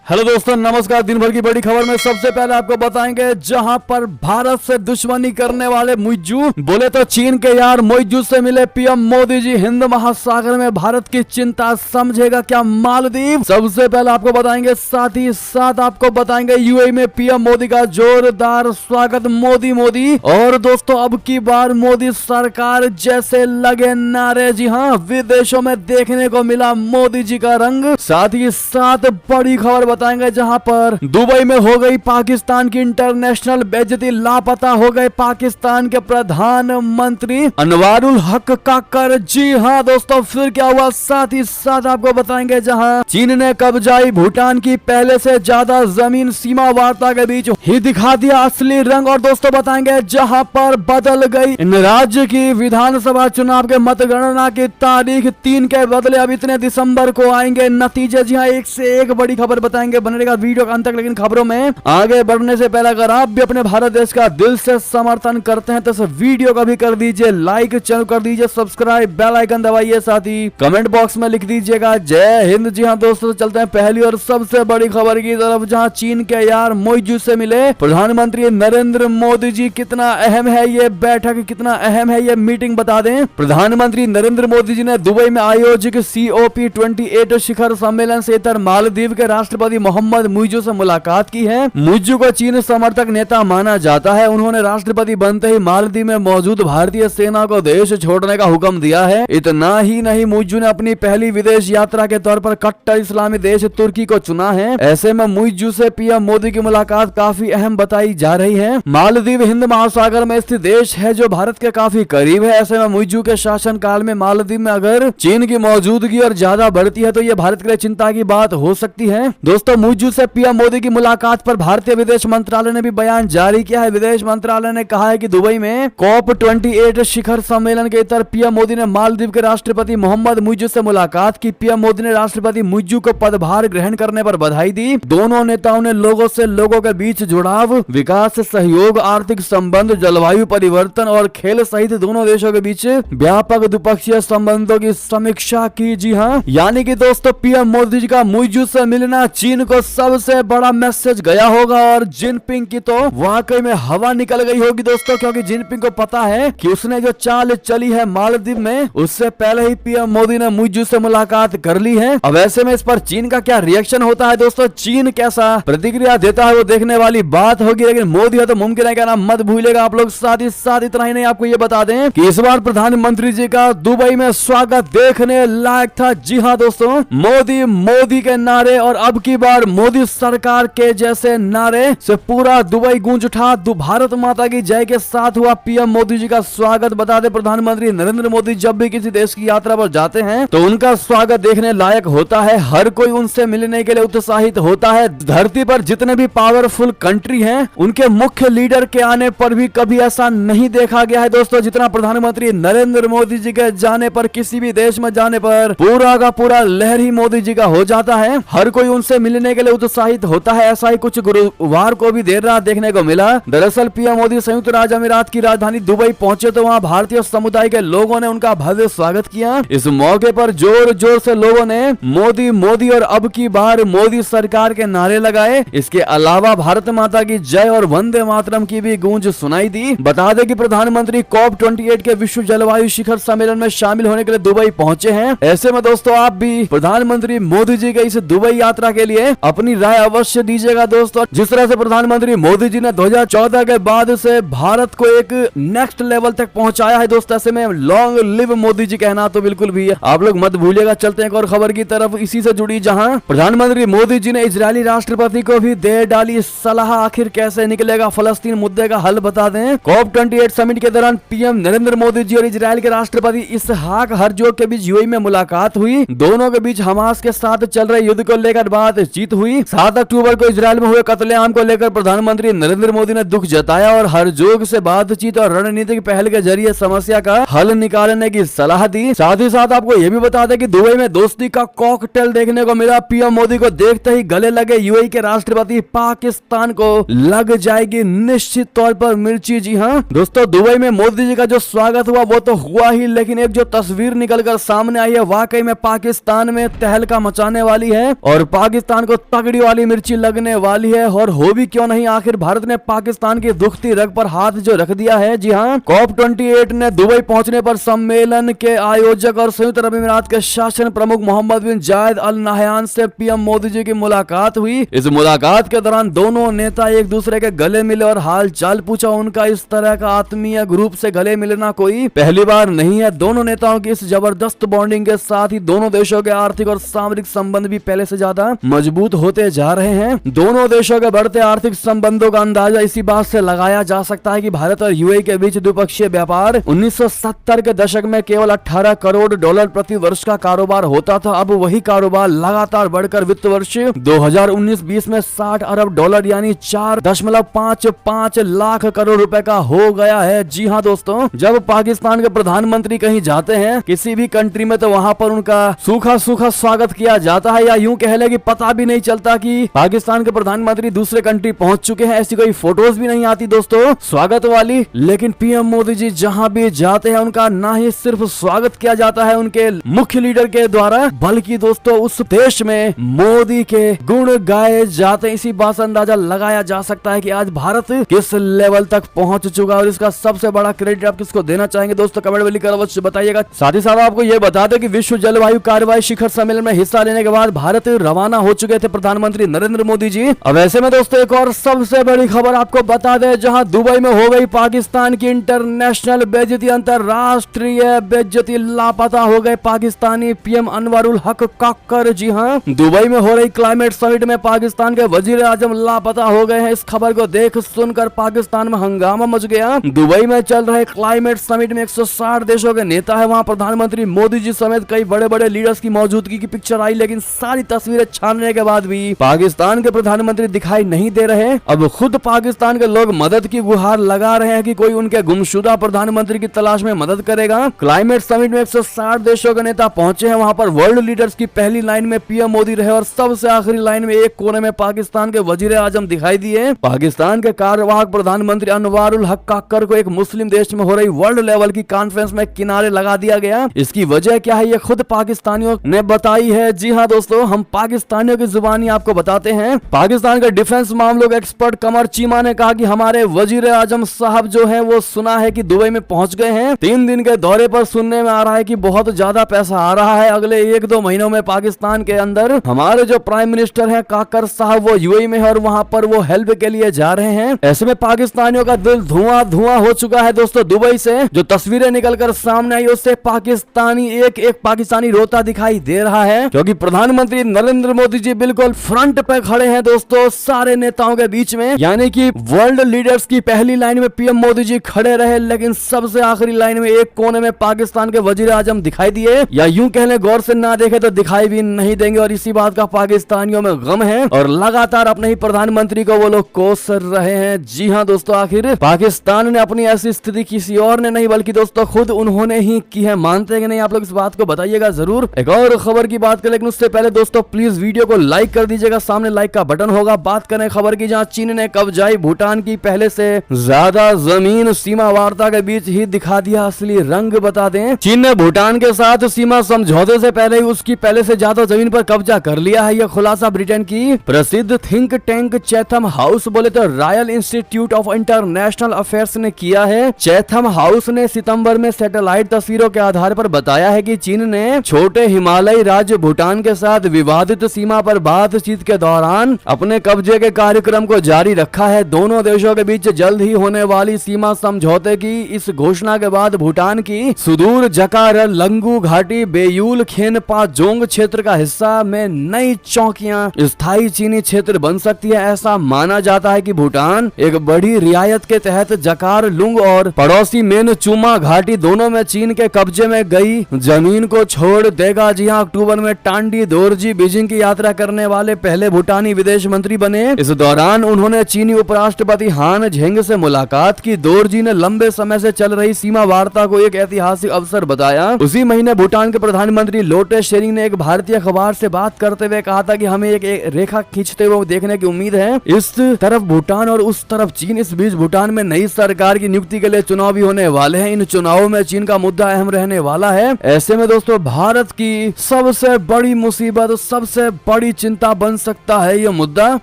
Hello दोस्तों, नमस्कार। दिन भर की बड़ी खबर में सबसे पहले आपको बताएंगे जहां पर भारत से दुश्मनी करने वाले मुइज्जू, बोले तो चीन के यार मुइज्जू से मिले पीएम मोदी जी। हिंद महासागर में भारत की चिंता समझेगा क्या मालदीव? सबसे पहले आपको बताएंगे, साथ ही साथ आपको बताएंगे यूएई में पीएम मोदी का जोरदार स्वागत, मोदी मोदी। और दोस्तों, अब की बार मोदी सरकार जैसे लगे नारे। जी हाँ, विदेशों में देखने को मिला मोदी जी का रंग। साथ ही साथ बड़ी खबर बताएंगे जहां पर दुबई में हो गई पाकिस्तान की इंटरनेशनल बेइज्जती, लापता हो गए पाकिस्तान के प्रधानमंत्री अनवारुल हक काकर। जी हां दोस्तों, फिर क्या हुआ? साथ ही साथ आपको बताएंगे जहां चीन ने कब्जाई भूटान की पहले से ज्यादा जमीन, सीमा वार्ता के बीच ही दिखा दिया असली रंग। और दोस्तों बताएंगे जहां पर बदल गई इन राज्य की विधानसभा चुनाव के मतगणना की तारीख, 3 के बदले अब इतने दिसंबर को आएंगे नतीजे। जी हाँ, एक से एक बड़ी खबर बताएंगे, बनेगा वीडियो का अंत तक। लेकिन खबरों में आगे बढ़ने से पहले अगर आप भी अपने भारत देश का दिल से समर्थन करते हैं तो इस वीडियो का भी कर दीजिए लाइक, चैनल कर दीजिए सब्सक्राइब, बेल आइकन दबाइए, साथ ही कमेंट बॉक्स में लिख दीजिएगा जय हिंद। जी हाँ दोस्तों, चलते हैं पहली और सबसे बड़ी खबर की तरफ, जहां चीन के यार मुइज्जू से मिले प्रधानमंत्री नरेंद्र मोदी जी। कितना अहम है ये बैठक, कितना अहम है ये मीटिंग, बता दें। प्रधानमंत्री नरेंद्र मोदी जी ने दुबई में आयोजित COP28 शिखर सम्मेलन से इतर मालदीव के राष्ट्रपति मोहम्मद मुइज्जू से मुलाकात की है। मुइज्जू को चीन समर्थक नेता माना जाता है। उन्होंने राष्ट्रपति बनते ही मालदीव में मौजूद भारतीय सेना को देश छोड़ने का हुक्म दिया है। इतना ही नहीं, मुइज्जू ने अपनी पहली विदेश यात्रा के तौर पर कट्टर इस्लामी देश तुर्की को चुना है। ऐसे में मुइज्जू से पीएम मोदी की मुलाकात काफी अहम बताई जा रही है। मालदीव हिंद महासागर में स्थित देश है जो भारत के काफी करीब है। ऐसे में मुइज्जू के शासन काल में मालदीव में अगर चीन की मौजूदगी और ज्यादा बढ़ती है तो यह भारत के लिए चिंता की बात हो सकती है। दोस्तों, मुइज्जू से पीएम मोदी की मुलाकात पर भारतीय विदेश मंत्रालय ने भी बयान जारी किया है। विदेश मंत्रालय ने कहा है कि दुबई में COP28 शिखर सम्मेलन के इतर पीएम मोदी ने मालदीव के राष्ट्रपति मोहम्मद मुइज्जू से मुलाकात की। पीएम मोदी ने राष्ट्रपति मुइज्जू को पदभार ग्रहण करने पर बधाई दी। दोनों नेताओं ने लोगों से लोगों के बीच जुड़ाव, विकास सहयोग, आर्थिक संबंध, जलवायु परिवर्तन और खेल सहित दोनों देशों के बीच व्यापक द्विपक्षीय संबंधों की समीक्षा की। जी हाँ, यानी कि दोस्तों पीएम मोदी जी का मुइज्जू से मिलना चीन को सबसे बड़ा मैसेज गया होगा। और जिनपिंग की तो वाकई में हवा निकल गई होगी दोस्तों, क्योंकि जिनपिंग को पता है कि उसने जो चाल चली है मालदीव में, उससे पहले ही पीएम मोदी ने मुइज्जू से मुलाकात कर ली है। अब ऐसे में इस पर चीन का क्या रिएक्शन होता है दोस्तों, चीन कैसा प्रतिक्रिया देता है वो देखने वाली बात होगी। लेकिन मोदी है तो मुमकिन है, क्या नाम मत भूलिएगा आप लोग। साथ ही साथ इतना ही नहीं, आपको ये बता दें कि इस बार प्रधानमंत्री जी का दुबई में स्वागत देखने लायक था। जी हाँ दोस्तों, मोदी मोदी के नारे और अब की बार मोदी सरकार के जैसे नारे से पूरा दुबई गूंज उठा। भारत माता की जय के साथ हुआ पीएम मोदी जी का स्वागत। बता दें, प्रधानमंत्री नरेंद्र मोदी जब भी किसी देश की यात्रा पर जाते हैं तो उनका स्वागत देखने लायक होता है। हर कोई उनसे मिलने के लिए उत्साहित होता है। धरती पर जितने भी पावरफुल कंट्री हैं, उनके मुख्य लीडर के आने पर भी कभी ऐसा नहीं देखा गया है दोस्तों, जितना प्रधानमंत्री नरेंद्र मोदी जी के जाने पर, किसी भी देश में जाने पर पूरा का पूरा लहर ही मोदी जी का हो जाता है। हर कोई उनसे मिलने के लिए उत्साहित होता है। ऐसा ही कुछ गुरुवार को भी देर रात देखने को मिला। दरअसल पीएम मोदी संयुक्त राज्य अमीरात की राजधानी दुबई पहुंचे तो वहां भारतीय समुदाय के लोगों ने उनका भव्य स्वागत किया। इस मौके पर जोर जोर से लोगों ने मोदी मोदी और अब की बार मोदी सरकार के नारे लगाए। इसके अलावा भारत माता की जय और वंदे मातरम की भी गूंज सुनाई दी। बता दें कि प्रधानमंत्री COP28 के विश्व जलवायु शिखर सम्मेलन में शामिल होने के लिए दुबई पहुंचे हैं। ऐसे में दोस्तों, आप भी प्रधानमंत्री मोदी जी के इस दुबई यात्रा के लिए अपनी राय अवश्य दीजिएगा दोस्तों। जिस तरह से प्रधानमंत्री मोदी जी ने 2014 के बाद से भारत को एक नेक्स्ट लेवल तक पहुंचाया है दोस्तों, ऐसे में लॉन्ग लिव मोदी जी कहना तो बिल्कुल भी है, आप लोग मत भूलिएगा। चलते हैं एक और खबर की तरफ इसी से जुड़ी, जहां प्रधानमंत्री मोदी जी ने इजरायली राष्ट्रपति को भी दे डाली सलाह। आखिर कैसे निकलेगा फलस्तीन मुद्दे का हल, बता दें। COP28 समिट के दौरान पीएम नरेंद्र मोदी जी और इजरायल के राष्ट्रपति इसहाक हर्जोग के बीच यूएई में मुलाकात हुई। दोनों के बीच हमास के साथ चल रहे युद्ध को लेकर बातचीत हुई। 7 अक्टूबर को इजरायल में हुए कत्लेआम को लेकर प्रधानमंत्री नरेंद्र मोदी ने दुख जताया और हर्जोग से बातचीत और रणनीतिक पहल के जरिए समस्या का हल निकालने की सलाह दी। साथ ही साथ आपको यह भी बता दें कि दुबई में दोस्ती का कॉकटेल देखने को मिला। पीएम मोदी को देखते ही गले लगे यूएई के राष्ट्रपति, पाकिस्तान को लग जाएगी निश्चित तौर पर मिर्ची। जी हाँ दोस्तों, दुबई में मोदी जी का जो स्वागत हुआ वो तो हुआ ही, लेकिन एक जो तस्वीर निकलकर सामने आई है वाकई में पाकिस्तान में तहलका मचाने वाली है। और पाकिस्तान पाकिस्तान को तगड़ी वाली मिर्ची लगने वाली है। और हो भी क्यों नहीं, आखिर भारत ने पाकिस्तान की दुखती रग पर हाथ जो रख दिया है। जी हाँ, COP28 ने दुबई पहुंचने पर सम्मेलन के आयोजक और संयुक्त अरब अमीरात के शासन प्रमुख मोहम्मद बिन जायद अल नाहयान से पीएम मोदी जी की मुलाकात हुई। इस मुलाकात के दौरान दोनों नेता एक दूसरे के गले मिले और हाल चाल पूछा। उनका इस तरह का आत्मीय ग्रुप से गले मिलना कोई पहली बार नहीं है। दोनों नेताओं की इस जबरदस्त बॉन्डिंग के साथ ही दोनों देशों के आर्थिक और सामरिक संबंध भी पहले से ज्यादा मजबूत होते जा रहे हैं। दोनों देशों के बढ़ते आर्थिक संबंधों का अंदाजा इसी बात से लगाया जा सकता है कि भारत और यूएई के बीच द्विपक्षीय व्यापार 1970 के दशक में केवल 18 करोड़ डॉलर प्रति वर्ष का कारोबार होता था। अब वही कारोबार लगातार बढ़कर वित्त वर्ष 2019-20 में 60 अरब डॉलर यानी 4.55 लाख करोड़ रुपए का हो गया है। जी हाँ दोस्तों, जब पाकिस्तान के प्रधानमंत्री कहीं जाते हैं किसी भी कंट्री में, तो वहां पर उनका सूखा सूखा स्वागत किया जाता है, या यूं कह ले कि पता भी नहीं चलता कि पाकिस्तान के प्रधानमंत्री दूसरे कंट्री पहुंच चुके हैं। ऐसी कोई फोटोज भी नहीं आती दोस्तों स्वागत वाली। लेकिन पीएम मोदी जी जहां भी जाते हैं उनका ना ही सिर्फ स्वागत किया जाता है उनके मुख्य लीडर के द्वारा, बल्कि दोस्तों उस देश में मोदी के गुण गाए जाते हैं। इसी बात से अंदाजा लगाया जा सकता है कि आज भारत किस लेवल तक पहुंच चुका है। और इसका सबसे बड़ा क्रेडिट आप किसको देना चाहेंगे दोस्तों, कमेंट में लिखकर अवश्य बताइएगा। साथ ही साथ आपको यह बता दें कि विश्व जलवायु कार्रवाई शिखर सम्मेलन में हिस्सा लेने के बाद भारत रवाना हो चुके थे प्रधानमंत्री नरेंद्र मोदी जी। अब ऐसे में दोस्तों एक और सबसे बड़ी खबर आपको बता दें, जहां दुबई में हो गई पाकिस्तान की इंटरनेशनल बेइज्जती, अंतरराष्ट्रीय बेइज्जती, लापता हो गए पाकिस्तानी पीएम अनवरुल हक काकर। जी हाँ, दुबई में हो रही क्लाइमेट समिट में पाकिस्तान के वजीर आजम लापता हो गए हैं। इस खबर को देख सुनकर पाकिस्तान में हंगामा मच गया। दुबई में चल रहे क्लाइमेट समिट में 160 देशों के नेता है, वहां प्रधानमंत्री मोदी जी समेत कई बड़े बड़े लीडर्स की मौजूदगी की पिक्चर आई, लेकिन सारी तस्वीरें छानने के बाद भी पाकिस्तान के प्रधानमंत्री दिखाई नहीं दे रहे। अब खुद पाकिस्तान के लोग मदद की गुहार लगा रहे हैं कि कोई उनके गुमशुदा प्रधानमंत्री की तलाश में मदद करेगा। क्लाइमेट समिट में 160 देशों के नेता पहुंचे हैं, वहां पर वर्ल्ड लीडर्स की पहली लाइन में पीएम मोदी रहे और सबसे आखिरी लाइन में एक कोने में पाकिस्तान के वजीर आजम दिखाई दिए। पाकिस्तान के कार्यवाहक प्रधानमंत्री अनवरुल हक काकर को एक मुस्लिम देश में हो रही वर्ल्ड लेवल की कॉन्फ्रेंस में किनारे लगा दिया गया। इसकी वजह क्या है ये खुद पाकिस्तानियों ने बताई है। जी हाँ दोस्तों, हम पाकिस्तानियों की जुबानी आपको बताते हैं। पाकिस्तान के डिफेंस मामलों के एक्सपर्ट कमर चीमा ने कहा कि हमारे वजीर आजम साहब जो है वो सुना है कि दुबई में पहुंच गए हैं। 3 दिन के दौरे पर सुनने में आ रहा है कि बहुत ज्यादा पैसा आ रहा है। अगले 1-2 महीनों में पाकिस्तान के अंदर हमारे जो प्राइम मिनिस्टर है काकर साहब वो यूएई में है और वहां पर वो हेल्प के लिए जा रहे हैं। ऐसे में पाकिस्तानियों का दिल धुआं धुआं हो चुका है दोस्तों। दुबई से जो तस्वीरें निकलकर सामने आई उससे पाकिस्तानी एक पाकिस्तानी रोता दिखाई दे रहा है, क्योंकि प्रधानमंत्री नरेंद्र मोदी जी बिल्कुल फ्रंट पे खड़े हैं दोस्तों सारे नेताओं के बीच में, यानी कि वर्ल्ड लीडर्स की पहली लाइन में पीएम मोदी जी खड़े रहे, लेकिन सबसे आखिरी लाइन में एक कोने में पाकिस्तान के वजीर आजम दिखाई दिए, या यूं कह ले गौर से ना देखे तो दिखाई भी नहीं देंगे। और इसी बात का पाकिस्तानियों में गम है और लगातार अपने ही प्रधानमंत्री को वो लोग कोस रहे हैं। जी हाँ दोस्तों, आखिर पाकिस्तान ने अपनी ऐसी स्थिति किसी और ने नहीं बल्कि दोस्तों खुद उन्होंने ही की है। मानते हैं कि नहीं आप लोग इस बात को बताइएगा जरूर। एक और खबर की बात करें, लेकिन उससे पहले दोस्तों प्लीज वीडियो को लाइक कर दीजिएगा, सामने लाइक का बटन होगा। बात करें खबर की, जहां चीन ने कब्जाई भूटान की पहले से ज्यादा जमीन सीमा वार्ता के बीच ही दिखा दिया असली रंग। बता दें, चीन ने भूटान के साथ सीमा समझौते से पहले ही उसकी पहले से ज्यादा जमीन पर कब्जा कर लिया है। यह खुलासा ब्रिटेन की प्रसिद्ध थिंक टैंक चैथम हाउस बोले तो royal institute of international affairs ने किया है। चैथम हाउस ने सितंबर में सैटेलाइट तस्वीरों के आधार पर बताया है कि चीन ने छोटे हिमालयी राज्य भूटान के साथ विवादित सीमा पर बातचीत के दौरान अपने कब्जे के कार्यक्रम को जारी रखा है। दोनों देशों के बीच जल्द ही होने वाली सीमा समझौते की इस घोषणा के बाद भूटान की सुदूर जकार लंगू घाटी बेयूल खेनपा जोंग क्षेत्र का हिस्सा में नई चौकियां स्थायी चीनी क्षेत्र बन सकती है। ऐसा माना जाता है कि भूटान एक बड़ी रियायत के तहत जकार लुंग और पड़ोसी मेनचुमा घाटी दोनों में चीन के कब्जे में गई जमीन को छोड़ देगा। जी हां, अक्टूबर में टांडी दोरजी बीजिंग की यात्रा करने वाले पहले भूटानी विदेश मंत्री बने। इस दौरान उन्होंने चीनी उपराष्ट्रपति हान झेंग से मुलाकात की। दोरजी ने लंबे समय से चल रही सीमा वार्ता को एक ऐतिहासिक अवसर बताया। उसी महीने भूटान के प्रधानमंत्री लोटे शेरिंग ने एक भारतीय अखबार से बात करते हुए कहा था कि हमें एक रेखा खींचते हुए देखने की उम्मीद है। इस तरफ भूटान और उस तरफ चीन। इस बीच भूटान में नई सरकार की नियुक्ति के लिए चुनाव भी होने वाले हैं। इन चुनावों में चीन का मुद्दा अहम रहने वाला है। ऐसे में दोस्तों भारत की सबसे बड़ी मुसीबत, सबसे बड़ी बड़ी चिंता बन सकता है ये मुद्दा,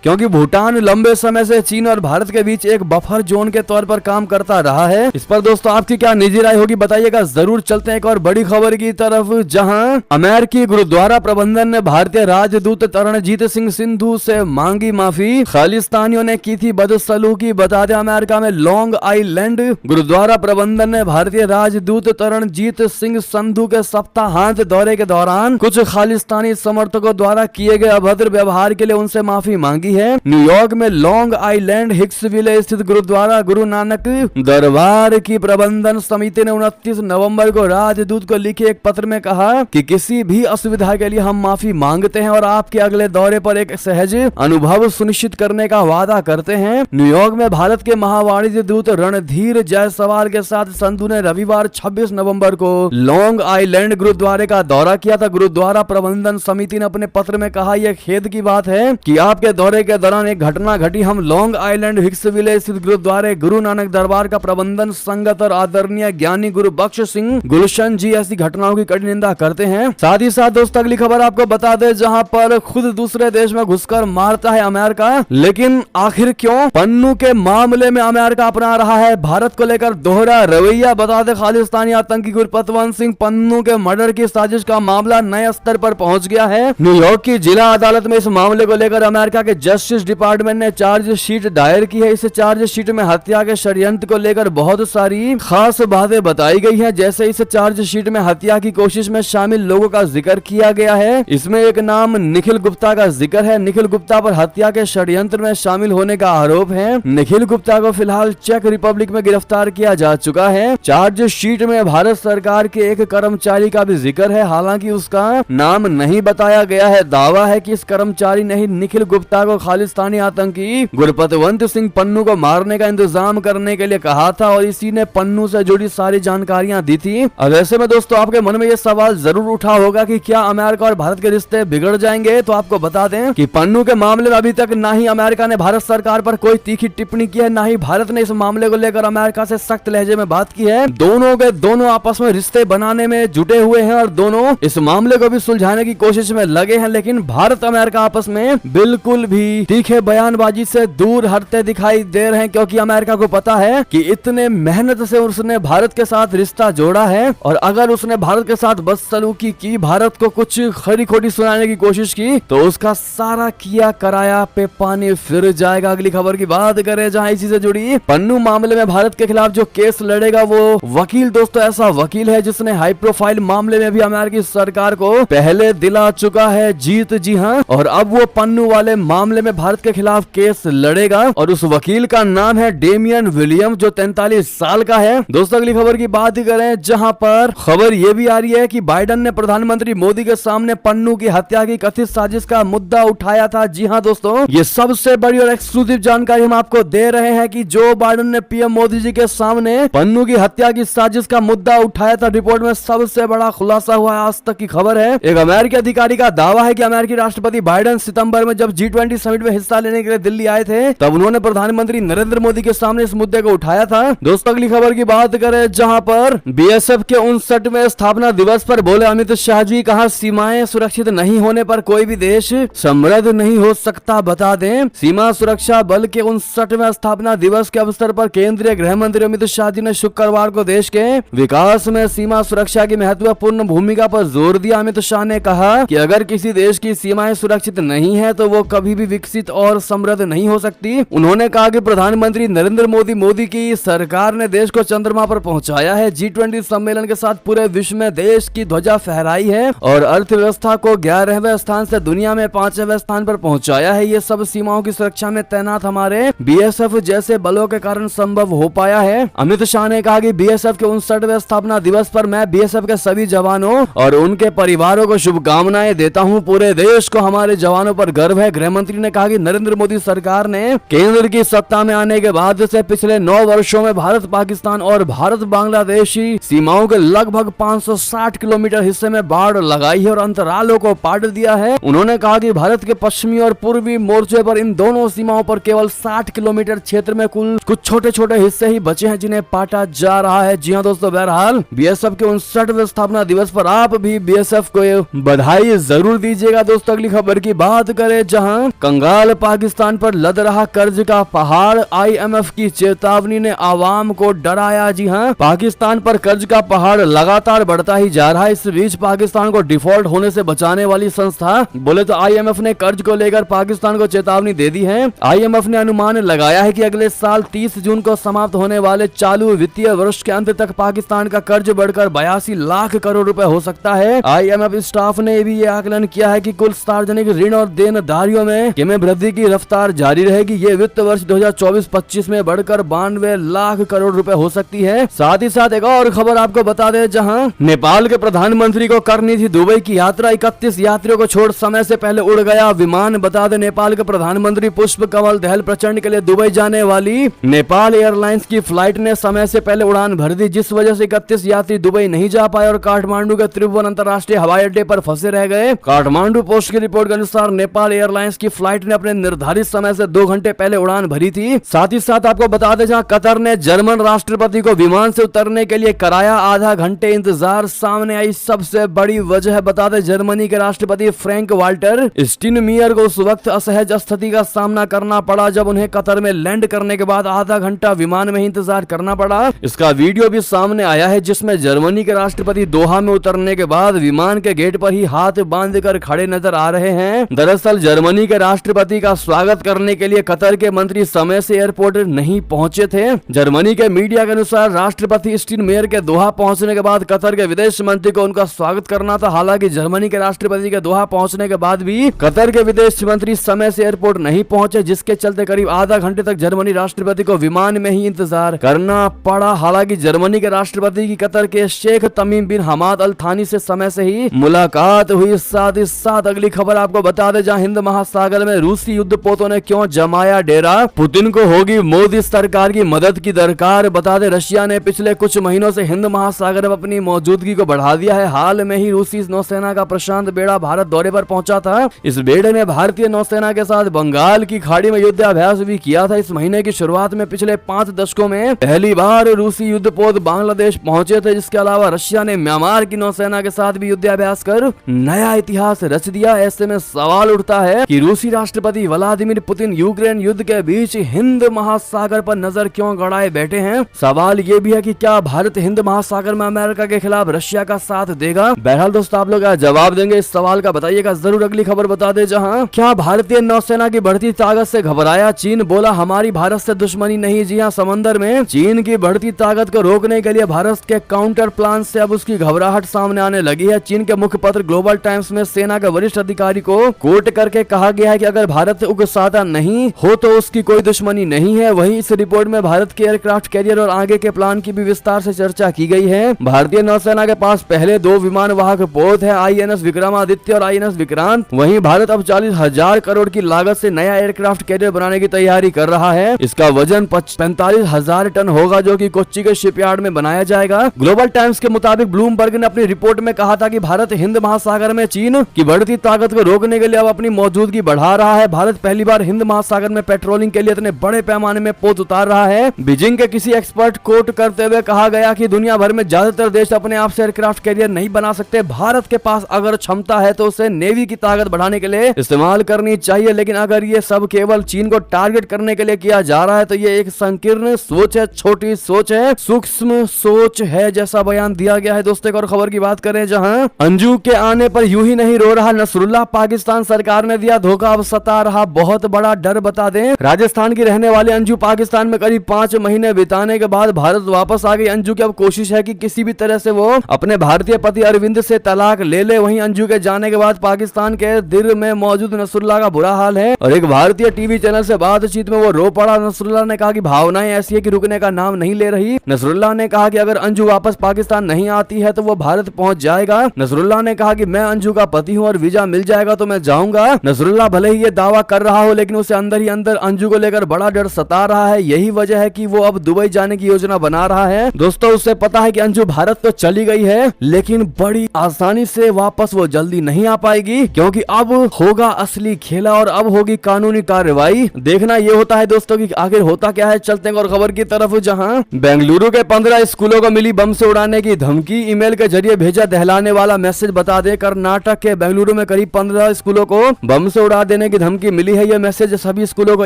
क्योंकि भूटान लंबे समय से चीन और भारत के बीच एक बफर जोन के तौर पर काम करता रहा है। इस पर दोस्तों आपकी क्या निजी राय होगी बताइएगा जरूर। चलते हैं एक और बड़ी खबर की तरफ, जहां अमेरिकी गुरुद्वारा प्रबंधन ने भारतीय राजदूत तरणजीत सिंह सिंधु से मांगी माफी। खालिस्तानियों ने की थी बदसलूकी, बता दें अमेरिका में लॉन्ग आइलैंड गुरुद्वारा प्रबंधन ने भारतीय राजदूत तरणजीत सिंह संधू के सप्ताहांत दौरे के दौरान कुछ खालिस्तानी समर्थकों द्वारा किए गए अभद्र व्यवहार के लिए उनसे माफी मांगी है। न्यूयॉर्क में लॉन्ग आइलैंड हिक्सविले स्थित गुरुद्वारा गुरु नानक दरबार की प्रबंधन समिति ने 29 नवंबर को राजदूत को लिखे एक पत्र में कहा कि किसी भी असुविधा के लिए हम माफी मांगते हैं और आपके अगले दौरे पर एक सहज अनुभव सुनिश्चित करने का वादा करते हैं। न्यूयॉर्क में भारत के महावाणिज्य दूत रणधीर जायसवाल के साथ संधू ने रविवार 26 नवंबर को लॉन्ग आइलैंड गुरुद्वारे का दौरा किया था। गुरुद्वारा प्रबंधन समिति ने अपने पत्र में कहा, यह खेद की बात है कि आपके दौरे के दौरान एक घटना घटी। हम लॉन्ग आइलैंड हिक्सविले स्थित गुरुद्वारे गुरु नानक दरबार का प्रबंधन संगत और आदरणीय ज्ञानी गुरु बख्श सिंह गुलशन जी ऐसी घटनाओं की कड़ी निंदा करते हैं। साथ ही साथ दोस्तों अगली खबर आपको बता दे, जहां पर खुद दूसरे देश में घुसकर मारता है अमेरिका, लेकिन आखिर क्यों? पन्नू के मामले में अमेरिका अपना रहा है भारत को लेकर दोहरा रवैया। बता दे खालिस्तानी आतंकी गुरपतवंत सिंह पन्नू के मर्डर की साजिश का मामला नए स्तर पर पहुंच गया है। न्यूयॉर्क की जिला अदालत में इस मामले को लेकर अमेरिका के जस्टिस डिपार्टमेंट ने चार्जशीट दायर की है। इस चार्जशीट में हत्या के षड्यंत्र को लेकर बहुत सारी खास बातें बताई गई हैं। जैसे इस चार्जशीट में हत्या की कोशिश में शामिल लोगों का जिक्र किया गया है। इसमें एक नाम निखिल गुप्ता का जिक्र है। निखिल गुप्ता पर हत्या के षड्यंत्र में शामिल होने का आरोप है। निखिल गुप्ता को फिलहाल चेक रिपब्लिक में गिरफ्तार किया जा चुका है। चार्जशीट में भारत सरकार के एक कर्मचारी का भी जिक्र है, हालांकि उसका नाम नहीं बताया गया है। दावा है कि इस कर्मचारी ने ही निखिल गुप्ता को खालिस्तानी आतंकी गुरपतवंत सिंह पन्नू को मारने का इंतजाम करने के लिए कहा था और इसी ने पन्नू से जुड़ी सारी जानकारियां दी थी। अब ऐसे में दोस्तों आपके मन में ये सवाल जरूर उठा होगा कि क्या अमेरिका और भारत के रिश्ते बिगड़ जाएंगे? तो आपको बता दें कि पन्नू के मामले में अभी तक ना ही अमेरिका ने भारत सरकार पर कोई तीखी टिप्पणी की है, ना ही भारत ने इस मामले को लेकर अमेरिका से सख्त लहजे में बात की है। दोनों के दोनों आपस में रिश्ते बनाने में जुटे हुए हैं और दोनों इस मामले को भी सुलझाने की कोशिश में लगे हैं, लेकिन भारत अमेरिका आपस में बिल्कुल भी तीखे बयानबाजी से दूर हटते दिखाई दे रहे हैं, क्योंकि अमेरिका को पता है कि इतने मेहनत से उसने भारत के साथ रिश्ता जोड़ा है और अगर उसने भारत के साथ बदसलूकी की, भारत को कुछ खरी खोटी सुनाने की कोशिश की, तो उसका सारा किया कराया पे पानी फिर जाएगा। अगली खबर की बात करें जहां इसी से जुड़ी पन्नू मामले में भारत के खिलाफ जो केस लड़ेगा वो वकील दोस्तों ऐसा वकील है जिसने हाई प्रोफाइल मामले में भी अमेरिकी सरकार को पहले दिला चुका है जीत। जी हाँ, और अब वो पन्नू वाले मामले में भारत के खिलाफ केस लड़ेगा और उस वकील का नाम है डेमियन विलियम जो 43 साल का है। दोस्तों अगली खबर की बात करें जहां पर खबर ये भी आ रही है कि बाइडेन ने प्रधानमंत्री मोदी के सामने पन्नू की हत्या की कथित साजिश का मुद्दा उठाया था। जी हाँ दोस्तों, ये सबसे बड़ी और एक्सक्लूसिव जानकारी हम आपको दे रहे हैं कि जो बाइडेन ने पीएम मोदी जी के सामने पन्नू की हत्या की साजिश का मुद्दा उठाया था। रिपोर्ट में सबसे बड़ा खुलासा हुआ है, आज तक की खबर है। एक अमेरिकी अधिकारी का दावा है कि अमेरिकी राष्ट्रपति बाइडेन सितंबर में जब G20 समिट में हिस्सा लेने के लिए दिल्ली आए थे तब उन्होंने प्रधानमंत्री नरेंद्र मोदी के सामने इस मुद्दे को उठाया था। दोस्तों अगली खबर की बात करें जहां पर बीएसएफ के 59वें स्थापना दिवस पर बोले अमित शाह जी, कहा सीमाएं सुरक्षित नहीं होने पर कोई भी देश समृद्ध नहीं हो सकता। बता दें सीमा सुरक्षा बल के 59वें स्थापना दिवस के अवसर पर केंद्रीय गृह मंत्री अमित शाह जी ने शुक्रवार को देश के विकास में सीमा सुरक्षा की महत्वपूर्ण भूमिका पर जोर दिया। अमित शाह ने कहा कि अगर किसी देश की सीमाएं सुरक्षित नहीं है तो वो कभी भी विकसित और समृद्ध नहीं हो सकती। उन्होंने कहा कि प्रधानमंत्री नरेंद्र मोदी की सरकार ने देश को चंद्रमा पर पहुंचाया है, G20 सम्मेलन के साथ पूरे विश्व में देश की ध्वजा फहराई है और अर्थव्यवस्था को 11वें स्थान से दुनिया में 5वें स्थान पर पहुंचाया है। ये सब सीमाओं की सुरक्षा में तैनात हमारे बीएसएफ जैसे बलों के कारण संभव हो पाया है। अमित शाह ने कहा कि बीएसएफ के 59वें स्थापना दिवस पर मैं बीएसएफ के सभी जवानों और उनके परिवारों को शुभकामनाएं देता हूं। पूरे देश को हमारे जवानों पर गर्व है। गृह मंत्री ने कहा कि नरेंद्र मोदी सरकार ने केंद्र की सत्ता में आने के बाद से पिछले 9 वर्षों में भारत पाकिस्तान और भारत बांग्लादेशी सीमाओं के लगभग 560 किलोमीटर हिस्से में बाढ़ लगाई है और अंतरालों को पाट दिया है। उन्होंने कहा कि भारत के पश्चिमी और पूर्वी मोर्चे पर इन दोनों सीमाओं पर केवल 60 किलोमीटर क्षेत्र में कुल कुछ छोटे छोटे हिस्से ही बचे हैं जिन्हें पाटा जा रहा है। जी हाँ दोस्तों, बहरहाल बीएसएफ के 59वें स्थापना दिवस पर आप भी बीएसएफ को बधाई जरूर दीजिएगा दोस्तों। दोस्तों अगली खबर की बात करें, जहां कंगाल पाकिस्तान पर लद रहा कर्ज का पहाड़, IMF की चेतावनी ने आवाम को डराया। जी हां, पाकिस्तान पर कर्ज का पहाड़ लगातार बढ़ता ही जा रहा है। इस बीच पाकिस्तान को डिफॉल्ट होने से बचाने वाली संस्था बोले तो IMF ने कर्ज को लेकर पाकिस्तान को चेतावनी दे दी है। IMF ने अनुमान लगाया है कि अगले साल 30 जून को समाप्त होने वाले चालू वित्तीय वर्ष के अंत तक पाकिस्तान का कर्ज बढ़कर 82 लाख करोड़ रुपए हो सकता है। IMF स्टाफ ने भी ये आकलन किया है कि कुल सार्वजनिक ऋण और देनदारियों में वृद्धि की रफ्तार जारी रहेगी। ये वित्त वर्ष 2024-25 में बढ़कर 92 लाख करोड़ रुपए हो सकती है। साथ ही साथ एक और खबर आपको बता दें, जहां नेपाल के प्रधानमंत्री को करनी थी दुबई की यात्रा, 31 यात्रियों को छोड़ समय से पहले उड़ गया विमान। बता दें, नेपाल के प्रधानमंत्री पुष्प कमल दहल प्रचंड के लिए दुबई जाने वाली नेपाल एयरलाइंस की फ्लाइट ने समय से पहले उड़ान भर दी, जिस वजह से 31 यात्री दुबई नहीं जा पाए और काठमांडू के त्रिभुवन अंतर्राष्ट्रीय हवाई अड्डे पर फंसे रह गए। काठमांडू पोस्ट की रिपोर्ट के अनुसार नेपाल एयरलाइंस की फ्लाइट ने अपने निर्धारित समय से 2 घंटे पहले उड़ान भरी थी। साथ ही साथ आपको बता दें, जहां कतर ने जर्मन राष्ट्रपति को विमान से उतरने के लिए कराया आधा घंटे इंतजार, सामने आई सबसे बड़ी वजह। बता दें, जर्मनी के राष्ट्रपति फ्रैंक वाल्टर स्टीनमियर को उस वक्त असहज स्थिति का सामना करना पड़ा जब उन्हें कतर में लैंड करने के बाद आधा घंटा विमान में ही इंतजार करना पड़ा। इसका वीडियो भी सामने आया है, जिसमें जर्मनी के राष्ट्रपति दोहा में उतरने के बाद विमान के गेट पर ही हाथ बांधकर खड़े नजर आ रहे हैं। दरअसल जर्मनी के राष्ट्रपति का स्वागत करने के लिए कतर के मंत्री समय से एयरपोर्ट नहीं पहुंचे थे। जर्मनी के मीडिया के अनुसार राष्ट्रपति स्टीनमेयर के दोहा पहुंचने के बाद कतर के विदेश मंत्री को उनका स्वागत करना था। हालांकि जर्मनी के राष्ट्रपति के दोहा पहुंचने के बाद भी कतर के विदेश मंत्री समय से एयरपोर्ट नहीं पहुंचे, जिसके चलते करीब आधा घंटे तक जर्मनी राष्ट्रपति को विमान में ही इंतजार करना पड़ा। हालांकि जर्मनी के राष्ट्रपति की कतर के शेख तमीम बिन हमाद अल थानी से समय से ही मुलाकात हुई। साथ ही साथ अगली खबर आपको बता दें, जहां हिंद महासागर में रूसी युद्धपोतों ने क्यों जमाया डेरा, पुतिन को होगी मोदी सरकार की मदद की दरकार। बता दें, रशिया ने पिछले कुछ महीनों से हिंद महासागर में अपनी मौजूदगी को बढ़ा दिया है। हाल में ही रूसी नौसेना का प्रशांत बेड़ा भारत दौरे पर पहुंचा था। इस बेड़े ने भारतीय नौसेना के साथ बंगाल की खाड़ी में युद्धाभ्यास भी किया था। इस महीने की शुरुआत में पिछले 5 दशकों में पहली बार रूसी युद्धपोत बांग्लादेश पहुंचे थे। जिसके अलावा रशिया ने म्यांमार की नौसेना के साथ भी युद्धाभ्यास कर नया इतिहास रच दिया। ऐसे में सवाल उठता है कि रूसी राष्ट्रपति व्लादिमीर पुतिन यूक्रेन युद्ध के बीच हिंद महासागर पर नजर क्यों गड़ाए बैठे हैं। सवाल ये भी है कि क्या भारत हिंद महासागर में अमेरिका के खिलाफ रशिया का साथ देगा। बहरहाल दोस्तों, आप लोग जवाब देंगे इस सवाल का, बताइएगा जरूर। अगली खबर बता दें, जहां क्या भारतीय नौसेना की बढ़ती ताकत से घबराया चीन, बोला हमारी भारत से दुश्मनी नहीं। जी हां, समंदर में चीन की बढ़ती ताकत को रोकने के लिए भारत के काउंटर प्लान से अब उसकी घबराहट सामने आने लगी है। चीन के मुखपत्र ग्लोबल टाइम्स में सेना के वरिष्ठ अधिकारी को कोट करके कहा गया है कि अगर भारत उकसाता नहीं हो तो उसकी कोई दुश्मनी नहीं है। वहीं इस रिपोर्ट में भारत के एयरक्राफ्ट कैरियर और आगे के प्लान की भी विस्तार से चर्चा की गई है। भारतीय नौसेना के पास पहले 2 विमान वाहक पोत है, INS विक्रमादित्य और INS विक्रांत। वहीं भारत अब 40,000 करोड़ की लागत से नया एयरक्राफ्ट कैरियर बनाने की तैयारी कर रहा है। इसका वजन 45,000 टन होगा, जो कि कोच्चि के शिपयार्ड में बनाया जाएगा। ग्लोबल टाइम्स के मुताबिक ब्लूमबर्ग ने अपनी रिपोर्ट में कहा था कि भारत हिंद महासागर में चीन की बढ़ती ताकत को रोकने के लिए अब अपनी मौजूदगी बढ़ा रहा है। भारत पहली बार हिंद महासागर में पेट्रोलिंग के लिए इतने बड़े पैमाने में पोत उतार रहा है। बीजिंग के किसी एक्सपर्ट कोट करते हुए कहा गया कि दुनिया भर में ज्यादातर देश अपने आप से एयरक्राफ्ट कैरियर नहीं बना सकते। भारत के पास अगर क्षमता है तो उसे नेवी की ताकत बढ़ाने के लिए इस्तेमाल करनी चाहिए, लेकिन अगर ये सब केवल चीन को टारगेट करने के लिए किया जा रहा है तो ये एक संकीर्ण सोच है, छोटी सोच है, सूक्ष्म सोच है, जैसा बयान दिया गया है। दोस्तों, एक और खबर की बात करें, जहां अंजू के आने पर यूं ही नहीं रो रहा नसरुल्लाह, पाकिस्तान सरकार ने दिया धोखा, अब सता रहा बहुत बड़ा डर। बता दें, राजस्थान की रहने वाले अंजू पाकिस्तान में करीब 5 महीने बिताने के बाद भारत वापस आ गई। अंजू की अब कोशिश है कि किसी भी तरह से वो अपने भारतीय पति अरविंद से तलाक ले ले। वहीं अंजू के जाने के बाद पाकिस्तान के दिल में मौजूद नसरुल्लाह का बुरा हाल है और एक भारतीय टीवी चैनल से बातचीत में वो रो पड़ा। नसरुल्लाह ने कहा कि भावनाएं ऐसी है कि रुकने का नाम नहीं ले रही। नसरुल्लाह ने कहा कि अगर अंजू वापस पाकिस्तान नहीं आती है तो वो भारत पहुंच जाएगा। नसरुल्लाह ने कहा कि मैं अंजू का पति हूं और वीजा मिल जाएगा तो मैं जाऊंगा। नसरुल्लाह भले ही ये दावा कर रहा हो, लेकिन उसे अंदर ही अंदर अंजू को लेकर बड़ा डर सता रहा है। यही वजह है कि वो अब दुबई जाने की योजना बना रहा है। दोस्तों, उसे पता है कि अंजू भारत तो चली गई है, लेकिन बड़ी आसानी से वापस वो जल्दी नहीं आ पाएगी, क्योंकि अब होगा असली खेला और अब होगी कानूनी कार्रवाई। देखना ये होता है दोस्तों कि आखिर होता क्या है। चलते हैं और खबर की तरफ, जहां बेंगलुरु के 15 स्कूलों को मिली बम से उड़ाने की धमकी, ईमेल के जरिए भेजा दहलाने वाला मैसेज। बता दें, कर्नाटक के बेंगलुरु में करीब 15 स्कूलों को बम से उड़ा देने की धमकी मिली है। यह मैसेज सभी स्कूलों को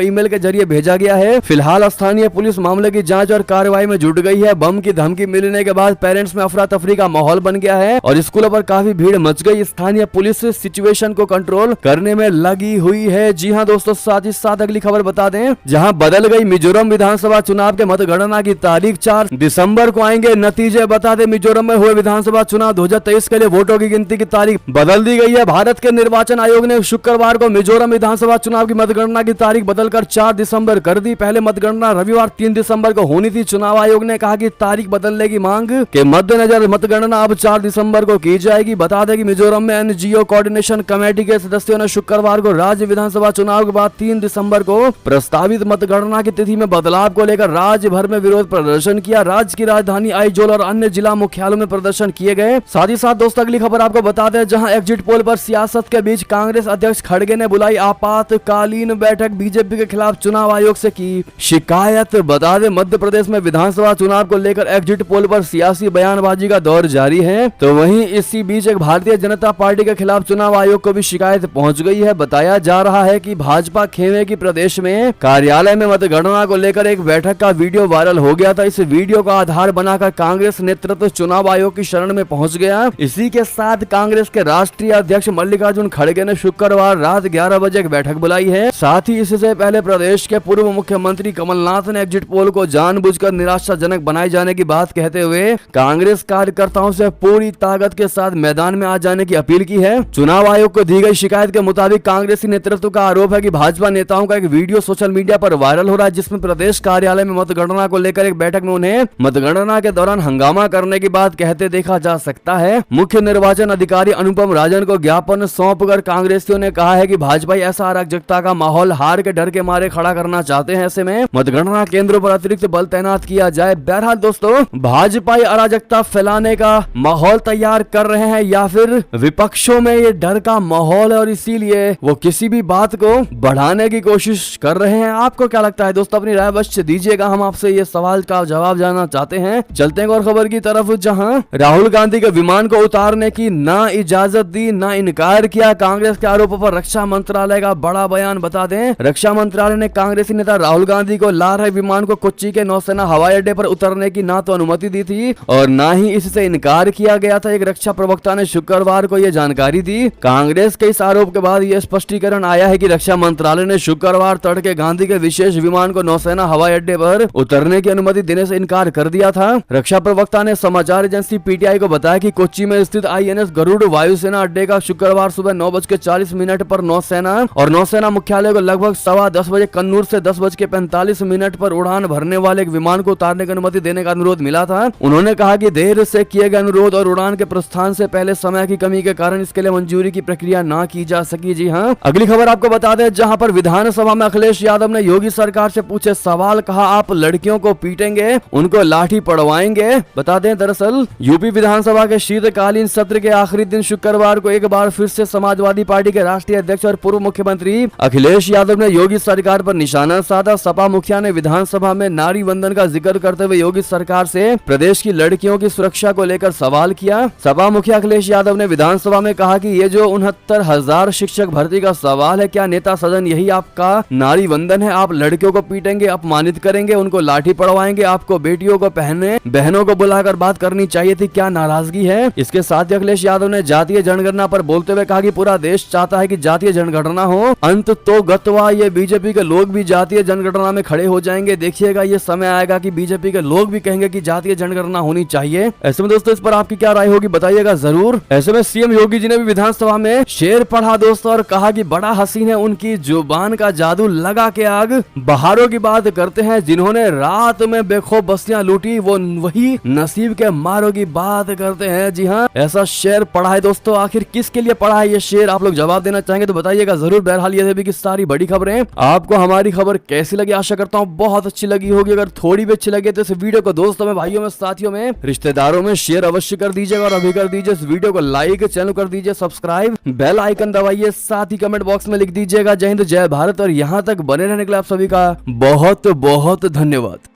ईमेल के जरिए भेजा गया है। फिलहाल स्थानीय पुलिस मामले की जांच और कार्रवाई में जुट गई है। बम की धमकी मिलने के बाद पेरेंट्स में अफरा तफरी का माहौल बन गया है और स्कूलों पर काफी भीड़ मच गई। स्थानीय पुलिस सिचुएशन को कंट्रोल करने में लगी हुई है। जी हाँ दोस्तों, साथ ही साथ अगली खबर बता दें, जहां बदल गई मिजोरम विधानसभा चुनाव के मतगणना की तारीख 4 दिसंबर को आएंगे नतीजे। बता दें, मिजोरम में हुए विधानसभा चुनाव 2023 के लिए वोटों की गिनती की तारीख बदल दी गई है। भारत के निर्वाचन आयोग ने शुक्रवार को मिजोरम विधानसभा चुनाव की मतगणना की तारीख बदलकर 4 दिसंबर कर दी। पहले मतगणना रविवार 3 दिसंबर को होनी थी। चुनाव आयोग ने कहा कि तारीख बदलने की मांग के मद्देनजर मतगणना अब 4 दिसंबर को की जाएगी। बता दें कि मिजोरम में एनजीओ कोऑर्डिनेशन कमेटी के सदस्यों ने शुक्रवार को राज्य विधानसभा चुनाव के बाद 3 दिसंबर को प्रस्तावित मतगणना की तिथि में बदलाव को लेकर राज्य भर में विरोध प्रदर्शन किया। राज्य की राजधानी आइजोल और अन्य जिला मुख्यालयों में प्रदर्शन किए गए। साथ ही साथ दोस्तों अगली खबर आपको बता दें, जहां एग्जिट पोल पर सियासत के बीच कांग्रेस अध्यक्ष खड़गे ने बुलाई आपातकालीन बैठक, बीजेपी के खिलाफ चुनाव आयोग से की शिकायत। बता दें, मध्य प्रदेश में विधानसभा चुनाव को लेकर एग्जिट पोल पर सियासी बयानबाजी का दौर जारी है, तो वहीं इसी बीच एक भारतीय जनता पार्टी के खिलाफ चुनाव आयोग को भी शिकायत पहुंच गई है। बताया जा रहा है कि भाजपा खेमे की प्रदेश में कार्यालय में मतगणना को लेकर एक बैठक का वीडियो वायरल हो गया था। इस वीडियो का आधार बनाकर कांग्रेस नेतृत्व चुनाव आयोग की शरण में पहुंच गया। इसी के साथ कांग्रेस के राष्ट्रीय अध्यक्ष मल्लिकार्जुन खड़गे ने शुक्रवार रात 11 बजे एक बैठक बुलाई है। साथ ही इससे पहले प्रदेश के पूर्व मुख्यमंत्री कमलनाथ ने एग्जिट पोल को जानबूझकर निराशाजनक बनाए जाने की बात कहते हुए कांग्रेस कार्यकर्ताओं से पूरी ताकत के साथ मैदान में आ जाने की अपील की है। चुनाव आयोग को दी गई शिकायत के मुताबिक कांग्रेसी नेतृत्व का आरोप है कि भाजपा नेताओं का एक वीडियो सोशल मीडिया पर वायरल हो रहा है, जिसमें प्रदेश कार्यालय में मतगणना को लेकर एक बैठक में उन्हें मतगणना के दौरान हंगामा करने की बात कहते देखा जा सकता है। मुख्य निर्वाचन अधिकारी अनुपम राजन को ज्ञापन सौंपकर कांग्रेसियों ने कहा है कि भाजपा ऐसा अराजकता का माहौल हार के डर के मारे खड़ा करना चाहते हैं। ऐसे में मतगणना केंद्रों पर अतिरिक्त बल तैनात किया जाए। बहरहाल दोस्तों, भाजपा अराजकता फैलाने का माहौल तैयार कर रहे हैं या फिर विपक्षों में ये डर का माहौल है और इसीलिए वो किसी भी बात को बढ़ाने की कोशिश कर रहे हैं। आपको क्या लगता है दोस्तों? अपनी राय अवश्य दीजिएगा। हम आपसे ये सवाल का जवाब जानना चाहते हैं। चलते हैं और खबर की तरफ, जहां राहुल गांधी के विमान को उतारने की ना इजाजत दी ना इनकार किया। कांग्रेस के आरोपों पर रक्षा मंत्रालय का बड़ा बयान। बता दें, रक्षा मंत्रालय ने कांग्रेसी नेता राहुल गांधी को ला रहे विमान को कोच्चि के नौसेना हवाई अड्डे पर उतरने की ना तो अनुमति दी थी और ना ही इससे इनकार किया गया था। एक रक्षा प्रवक्ता ने शुक्रवार को यह जानकारी दी। कांग्रेस के इस आरोप के बाद यह स्पष्टीकरण आया है कि रक्षा मंत्रालय ने शुक्रवार तड़के गांधी के विशेष विमान को नौसेना हवाई अड्डे पर उतरने की अनुमति देने से इनकार कर दिया था। रक्षा प्रवक्ता ने समाचार एजेंसी पीटीआई को बताया कि कोच्चि में स्थित आईएनएस गरुड़ वायुसेना अड्डे का शुक्रवार सुबह 9:40 पर नौसेना मुख्यालय को लगभग 10:15 बजे कन्नूर से 10:45 पर उड़ान भरने वाले एक विमान को उतारने की अनुमति देने का अनुरोध मिला था। उन्होंने कहा कि देर से किए गए अनुरोध और उड़ान के प्रस्थान से पहले समय की कमी के कारण इसके लिए मंजूरी की प्रक्रिया ना की जा सकी। जी हाँ, अगली खबर आपको बता दें, जहां पर विधानसभा में अखिलेश यादव ने योगी सरकार से पूछे सवाल। कहा, आप लड़कियों को पीटेंगे, उनको लाठी पड़वाएंगे। बता दें, दरअसल यूपी विधानसभा के शीतकालीन सत्र के आखिरी दिन शुक्रवार को एक बार फिर से समाजवादी पार्टी के राष्ट्रीय अध्यक्ष और पूर्व मुख्यमंत्री अखिलेश यादव ने योगी सरकार पर निशाना साधा। सपा मुखिया ने विधानसभा में नारी वंदन का जिक्र करते हुए योगी सरकार से प्रदेश की लड़कियों की सुरक्षा को लेकर सवाल किया। सपा मुखिया अखिलेश यादव ने विधानसभा में कहा कि ये जो 69,000 शिक्षक भर्ती का सवाल है, क्या नेता सदन यही आपका नारी वंदन है? आप लड़कियों को पीटेंगे, अपमानित करेंगे, उनको लाठी पड़वाएंगे, आपको बेटियों को पहने बहनों को बुलाकर बात करनी चाहिए थी, क्या नाराजगी है? इसके साथ ही अखिलेश यादव ने जातीय जनगणना पर बोलते हुए कहा कि पूरा देश चाहता है कि जातीय जनगणना हो, अंत तो गतवा ये बीजेपी के लोग भी जातीय जनगणना में खड़े हो जाएंगे। देखिएगा, ये समय आएगा कि बीजेपी के लोग भी कहेंगे कि जातीय जनगणना होनी चाहिए। ऐसे में दोस्तों, इस पर आपकी क्या राय होगी बताइएगा जरूर। ऐसे में सीएम योगी जी ने भी विधानसभा में शेर पढ़ा दोस्तों और कहा कि बड़ा हसीन है उनकी जुबान का जादू, लगा के आग बहारों की बात करते हैं। जिन्होंने रात में बेखौफ बस्तियां लूटी, वो वही नसीब के मारों की बात करते हैं। जी हाँ, ऐसा शेर पढ़ा है दोस्तों। आखिर किसके लिए पढ़ा है ये शेर? आप लोग जवाब देना चाहेंगे तो बताइएगा जरूर। बहरहाल ये भी कि सारी बड़ी खबरें आपको हमारी खबर कैसी लगी, आशा करता हूँ बहुत अच्छी लगी होगी। अगर थोड़ी भी अच्छी लगे तो इस वीडियो को दोस्तों में, भाइयों में, साथियों में, रिश्तेदारों में शेयर अवश्य कर दीजिएगा और अभी कर दीजिए इस वीडियो को लाइक, चैनल कर दीजिए सब्सक्राइब, बेल आइकन दबाइए, साथ ही कमेंट बॉक्स में लिख दीजिएगा जय हिंद जय भारत। और यहाँ तक बने रहने के लिए आप सभी का बहुत बहुत धन्यवाद।